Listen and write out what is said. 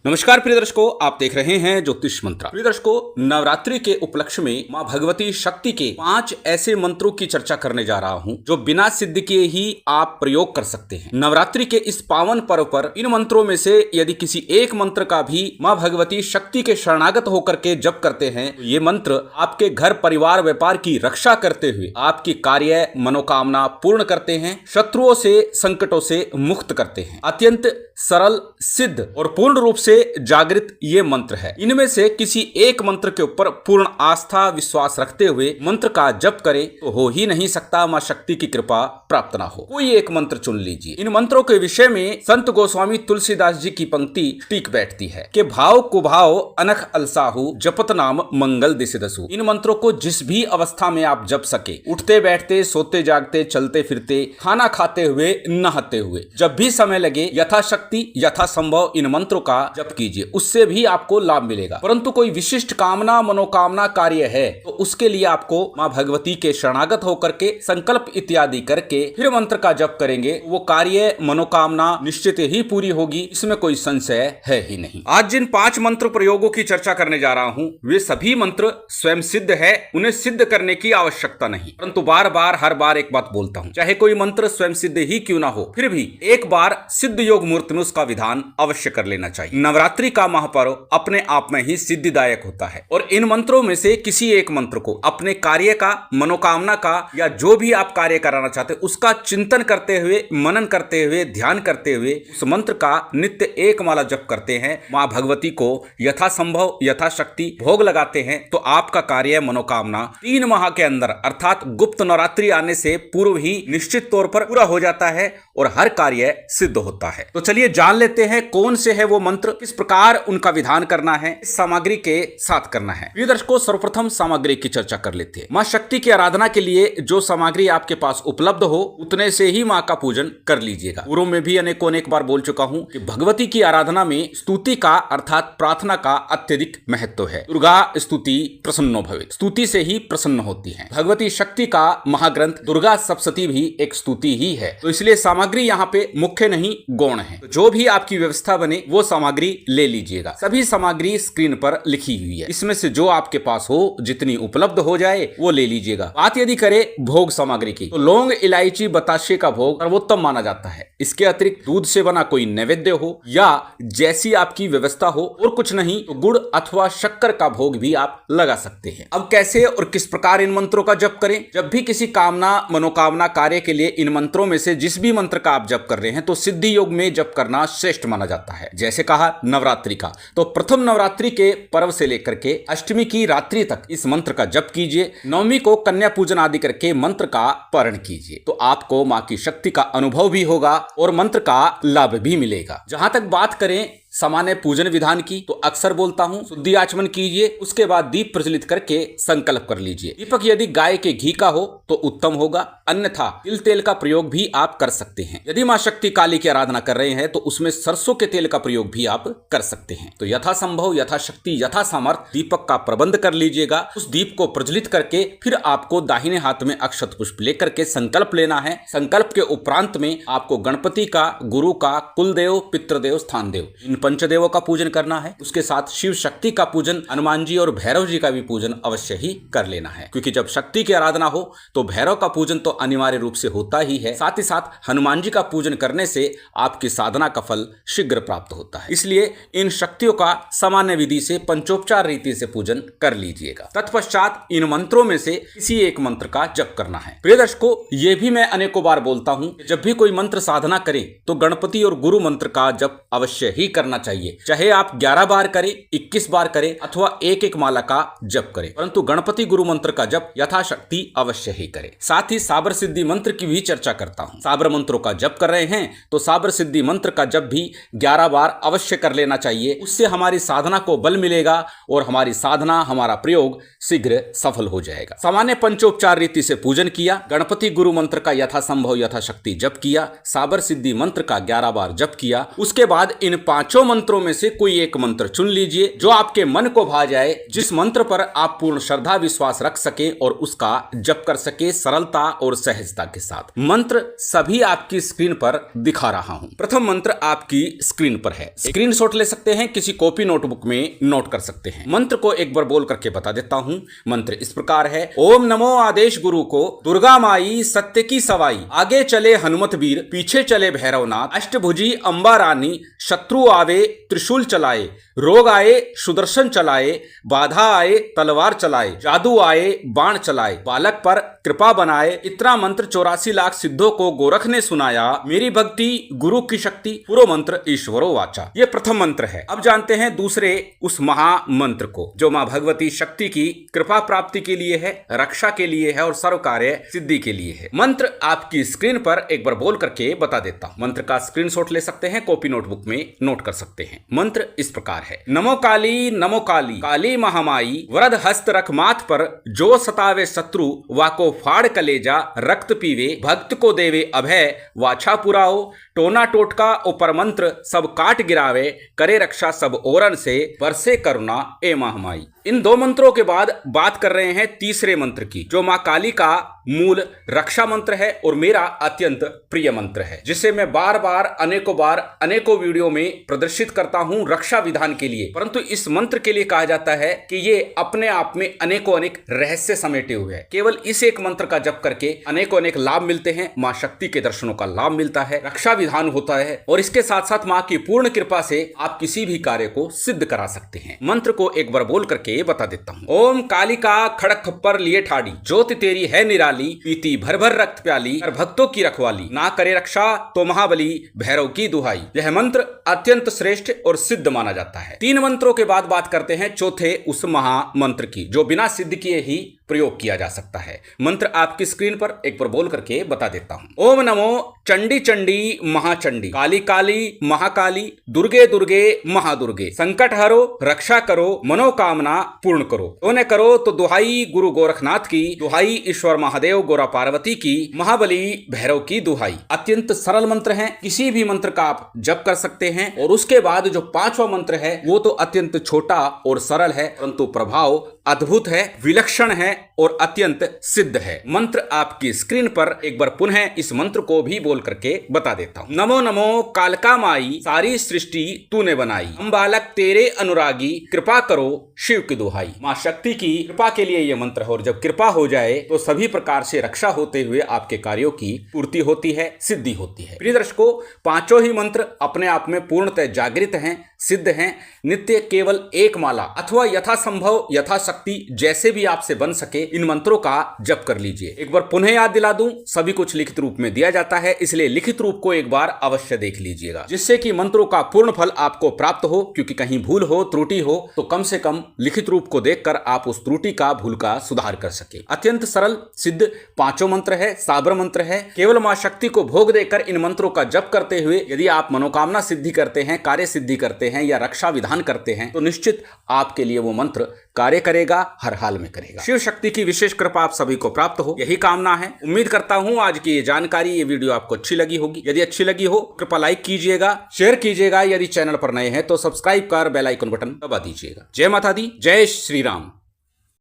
नमस्कार प्रिय दर्शकों, आप देख रहे हैं ज्योतिष मंत्र। प्रिय दर्शकों, नवरात्रि के उपलक्ष्य में मां भगवती शक्ति के 5 ऐसे मंत्रों की चर्चा करने जा रहा हूं जो बिना सिद्ध किए ही आप प्रयोग कर सकते हैं। नवरात्रि के इस पावन पर्व पर इन मंत्रों में से यदि किसी एक मंत्र का भी मां भगवती शक्ति के शरणागत होकर के जप करते हैं तो ये मंत्र आपके घर परिवार व्यापार की रक्षा करते हुए आपकी कार्य मनोकामना पूर्ण करते हैं, शत्रुओं से संकटों से मुक्त करते हैं। अत्यंत सरल, सिद्ध और पूर्ण रूप से जागृत ये मंत्र है। इनमें से किसी एक मंत्र के ऊपर पूर्ण आस्था विश्वास रखते हुए मंत्र का जप करें तो हो ही नहीं सकता मां शक्ति की कृपा प्राप्त ना हो। कोई एक मंत्र चुन लीजिए। इन मंत्रों के विषय में संत गोस्वामी तुलसीदास जी की पंक्ति टीक बैठती है कि भाव कुभाव अनख अलसाहु जपत नाम मंगल दिसिदसु। इन मंत्रों को जिस भी अवस्था में आप जप सके, उठते बैठते सोते जागते चलते फिरते खाना खाते हुए नहाते हुए, जब भी समय लगे यथाशक्ति यथासंभव इन मंत्रों का जप कीजिए, उससे भी आपको लाभ मिलेगा। परंतु कोई विशिष्ट कामना मनोकामना कार्य है तो उसके लिए आपको मां भगवती के शरणागत होकर के संकल्प इत्यादि करके फिर मंत्र का जप करेंगे, वो कार्य मनोकामना निश्चित ही पूरी होगी, इसमें कोई संशय है ही नहीं। आज जिन 5 मंत्र प्रयोगों की चर्चा करने जा रहा हूं वे सभी मंत्र स्वयं सिद्ध है, उन्हें सिद्ध करने की आवश्यकता नहीं। परंतु बार बार हर बार एक बात बोलता हूं, चाहे कोई मंत्र स्वयं सिद्ध ही क्यों ना हो, फिर भी एक बार सिद्ध योग मुहूर्त में उसका विधान अवश्य कर लेना चाहिए। नवरात्रि का महापर्व अपने आप में ही सिद्धिदायक होता है और इन मंत्रों में से किसी एक मंत्र को अपने कार्य का, मनोकामना का या जो भी आप कार्य कराना चाहते उसका चिंतन करते हुए, मनन करते हुए, ध्यान करते हुए उस मंत्र का नित्य एक माला जप करते हैं, मां भगवती को यथासंभव यथाशक्ति भोग लगाते हैं तो आपका कार्य मनोकामना 3 माह के अंदर अर्थात गुप्त नवरात्रि आने से पूर्व ही निश्चित तौर पर पूरा हो जाता है और हर कार्य सिद्ध होता है। तो चलिए जान लेते हैं कौन से है वो मंत्र, किस प्रकार उनका विधान करना है, इस सामग्री के साथ करना है। प्रिय दर्शकों, सर्वप्रथम सामग्री की चर्चा कर लेते हैं। मां शक्ति की आराधना के लिए जो सामग्री आपके पास उपलब्ध हो उतने से ही मां का पूजन कर लीजिएगा। पूर्व में भी अनेक बार बोल चुका हूं कि भगवती की आराधना में स्तुति का अर्थात प्रार्थना का अत्यधिक महत्व है। दुर्गा स्तुति प्रसन्नो भवेत्, स्तुति से ही प्रसन्न होती है। भगवती शक्ति का महाग्रंथ दुर्गा सप्तशती भी एक स्तुति ही है, तो इसलिए सामग्री यहाँ पे मुख्य नहीं गौण है। तो जो भी आपकी व्यवस्था बने वो सामग्री ले लीजिएगा। सभी सामग्री स्क्रीन पर लिखी हुई है, इसमें से जो आपके पास हो, जितनी उपलब्ध हो जाए वो ले लीजिएगा। बात यदि करें भोग सामग्री की तो लौंग, इलायची, बताशे का भोग सर्वोत्तम माना जाता है। इसके अतिरिक्त दूध से बना कोई नैवेद्य हो या जैसी आपकी व्यवस्था हो, और कुछ नहीं तो गुड़ अथवा शक्कर का भोग भी आप लगा सकते हैं। अब कैसे और किस प्रकार इन मंत्रों का जप करें? जब भी किसी कामना मनोकामना कार्य के लिए इन मंत्रों में से जिस भी मंत्र का आप जप कर रहे हैं तो सिद्धि योग में जप करना श्रेष्ठ माना जाता है। जैसे कहा नवरात्रि का, तो प्रथम नवरात्रि के पर्व से लेकर के अष्टमी की रात्रि तक इस मंत्र का जप कीजिए। नवमी को कन्या पूजन आदि करके मंत्र का पारण कीजिए, तो आपको मां की शक्ति का अनुभव भी होगा और मंत्र का लाभ भी मिलेगा। जहां तक बात करें सामान्य पूजन विधान की तो अक्सर बोलता हूं शुद्धि आचमन कीजिए, उसके बाद दीप प्रज्वलित करके संकल्प कर लीजिए। दीपक यदि गाय के घी का हो तो उत्तम होगा, अन्यथा तिल तेल का प्रयोग भी आप कर सकते हैं। यदि मां शक्ति काली की आराधना कर रहे हैं तो उसमें सरसों के तेल का प्रयोग भी आप कर सकते हैं। तो यथासंभव यथाशक्ति यथा सामर्थ दीपक का प्रबंध कर लीजिएगा। उस दीप को प्रज्वलित करके फिर आपको दाहिने हाथ में अक्षत पुष्प लेकर के संकल्प लेना है। संकल्प के उपरांत में आपको गणपति का, गुरु का, कुलदेव, पितृदेव, स्थान देव, इन पंचदेवों का पूजन करना है। उसके साथ शिव शक्ति का पूजन, हनुमान जी और भैरव जी का भी पूजन अवश्य ही कर लेना है, क्योंकि जब शक्ति की आराधना हो तो भैरव का पूजन तो अनिवार्य रूप से होता ही है, साथ ही साथ हनुमान जी का पूजन करने से आपकी साधना का फल शीघ्र प्राप्त होता है। इसलिए इन शक्तियों का सामान्य विधि से पंचोपचार रीति से पूजन कर लीजिएगा। तत्पश्चात इन मंत्रों में से किसी एक मंत्र का जप करना है। प्रिय दर्शकों, ये भी मैं अनेकों बार बोलता हूं कि जब भी कोई मंत्र साधना करें तो गणपति और गुरु मंत्र का जप अवश्य ही करना चाहिए। चाहे आप 11 बार करें, 21 बार करें अथवा एक माला का जप करें, परंतु गणपति गुरु मंत्र का जप यथाशक्ति अवश्य ही करें। साथ ही साबर सिद्धि मंत्र की भी चर्चा करता हूं। साबर मंत्रों का जप कर रहे हैं तो साबर सिद्धि मंत्र का जप भी 11 बार अवश्य कर लेना चाहिए। उससे हमारी साधना को बल मिलेगा और हमारी साधना, हमारा प्रयोग शीघ्र सफल हो जाएगा। सामान्य पंचोपचार रीति से पूजन किया, गणपति गुरु मंत्र का यथासंभव यथाशक्ति जप किया, साबर सिद्धि मंत्र का 11 बार जप किया। उसके बाद इन 5 चारों मंत्रों में से कोई एक मंत्र चुन लीजिए जो आपके मन को भा जाए, जिस मंत्र पर आप पूर्ण श्रद्धा विश्वास रख सके और उसका जप कर सके सरलता और सहजता के साथ। मंत्र सभी आपकी स्क्रीन पर दिखा रहा हूं। प्रथम मंत्र आपकी स्क्रीन पर है, स्क्रीनशॉट ले सकते हैं, किसी कॉपी नोटबुक में नोट कर सकते हैं। मंत्र को एक बार बोल करके बता देता हूं। मंत्र इस प्रकार है, ओम नमो आदेश गुरु को, दुर्गा माई सत्य की सवाई, आगे चले हनुमत वीर, पीछे चले भैरवनाथ, अष्टभुजी अंबा रानी, शत्रु आवे त्रिशूल चलाए, रोग आए सुदर्शन चलाए, बाधा आए तलवार चलाए, जादू आए बाण चलाए, बालक पर कृपा बनाए, इतना मंत्र 84 लाख सिद्धों को गोरख ने सुनाया, मेरी भक्ति गुरु की शक्ति, पूरो मंत्र ईश्वरो वाचा। ये प्रथम मंत्र है। अब जानते हैं दूसरे उस महामंत्र को जो मां भगवती शक्ति की कृपा प्राप्ति के लिए है, रक्षा के लिए है और सर्व कार्य सिद्धि के लिए है। मंत्र आपकी स्क्रीन पर एक बार बोल करके बता देता हूं। मंत्र का स्क्रीनशॉट ले सकते हैं, कॉपी नोटबुक में नोट कर सकते हैं। मंत्र इस प्रकार है, नमो काली काली महामाई, वरद हस्त रख माथ पर, जो सतावे शत्रु वाको फाड़ कलेजा, रक्त पीवे भक्त को देवे अभय, वाछा पुराओ, टोना टोटका ऊपर मंत्र सब काट गिरावे, करे रक्षा सब ओरन से, बरसे करुणा ए महामाई। इन दो मंत्रों के बाद बात कर रहे हैं तीसरे मंत्र की जो मां काली का मूल रक्षा मंत्र है और मेरा अत्यंत प्रिय मंत्र है, जिसे मैं बार बार अनेकों वीडियो में प्रदर्शित करता हूं रक्षा विधान के लिए। परंतु इस मंत्र के लिए कहा जाता है कि ये अपने आप में अनेक रहस्य समेटे हुए हैं। केवल इस एक मंत्र का जप करके अनेक लाभ मिलते हैं। मां शक्ति के दर्शनों का लाभ मिलता है, रक्षा विधान होता है और इसके साथ साथ मां की पूर्ण कृपा से आप किसी भी कार्य को सिद्ध करा सकते हैं। मंत्र को एक बार बोल करके बता देता हूं। ओम कालिका खड़क खप्पर लिए ठाड़ी, ज्योति तेरी है निराली, पीती भर भर रक्त प्याली, कर भक्तों की रखवाली, ना करे रक्षा तो महाबली, भैरव की दुहाई। यह मंत्र अत्यंत श्रेष्ठ और सिद्ध माना जाता है। 3 मंत्रों के बाद बात करते हैं चौथे उस महामंत्र की जो बिना सिद्ध किए ही प्रयोग किया जा सकता है। मंत्र आपकी स्क्रीन पर एक बार बोल करके बता देता हूं। ओम नमो चंडी चंडी महाचंडी, काली काली महाकाली, दुर्गे दुर्गे महादुर्गे, संकट हरो रक्षा करो, मनोकामना पूर्ण करो, तोने करो तो दुहाई गुरु गोरखनाथ की, दुहाई ईश्वर महादेव गोरा पार्वती की, महाबली भैरव की दुहाई। अत्यंत सरल मंत्र है, किसी भी मंत्र का आप जप कर सकते हैं। और उसके बाद जो 5वां मंत्र है वो तो अत्यंत छोटा और सरल है, परंतु प्रभाव अद्भुत है, विलक्षण है और अत्यंत सिद्ध है। मंत्र आपकी स्क्रीन पर एक बार पुनः इस मंत्र को भी बोल करके बता देता हूं। नमो नमो कालका माई, सारी सृष्टि तूने बनाई, हम बालक तेरे अनुरागी, कृपा करो शिव की दुहाई। मां शक्ति की कृपा के लिए यह मंत्र है और जब कृपा हो जाए तो सभी प्रकार से रक्षा होते हुए आपके कार्यों की पूर्ति होती है, सिद्धि होती है। प्रिय दर्शकों, 5 ही मंत्र अपने आप में पूर्णतः जागृत हैं, सिद्ध हैं। नित्य केवल एक माला अथवा यथासंभव यथाशक्ति जैसे भी आपसे बन सके इन मंत्रों का जप कर लीजिए। एक बार पुनः याद दिला दूं, सभी कुछ लिखित रूप में दिया जाता है, इसलिए लिखित रूप को एक बार अवश्य देख लीजिएगा जिससे कि मंत्रों का पूर्ण फल आपको प्राप्त हो। क्योंकि कहीं भूल हो त्रुटि हो तो कम से कम लिखित रूप को देखकर आप उस त्रुटि का भूल का सुधार कर सके। अत्यंत सरल सिद्ध 5 मंत्र है, साबर मंत्र है। केवल मां शक्ति को भोग देकर इन मंत्रों का जप करते हुए यदि आप मनोकामना सिद्धि करते हैं, कार्य सिद्धि करते हैं या रक्षा विधान करते हैं तो निश्चित आपके लिए वो मंत्र कार्य करेगा, हर हाल में करेगा। शिव शक्ति की विशेष कृपा आप सभी को प्राप्त हो, यही कामना है। उम्मीद करता हूं आज की ये जानकारी, ये वीडियो आपको अच्छी लगी होगी। यदि अच्छी लगी हो कृपया लाइक कीजिएगा, शेयर कीजिएगा। यदि चैनल पर नए हैं तो सब्सक्राइब कर बेल आइकन बटन दबा दीजिएगा। जय माता दी, जय श्री राम।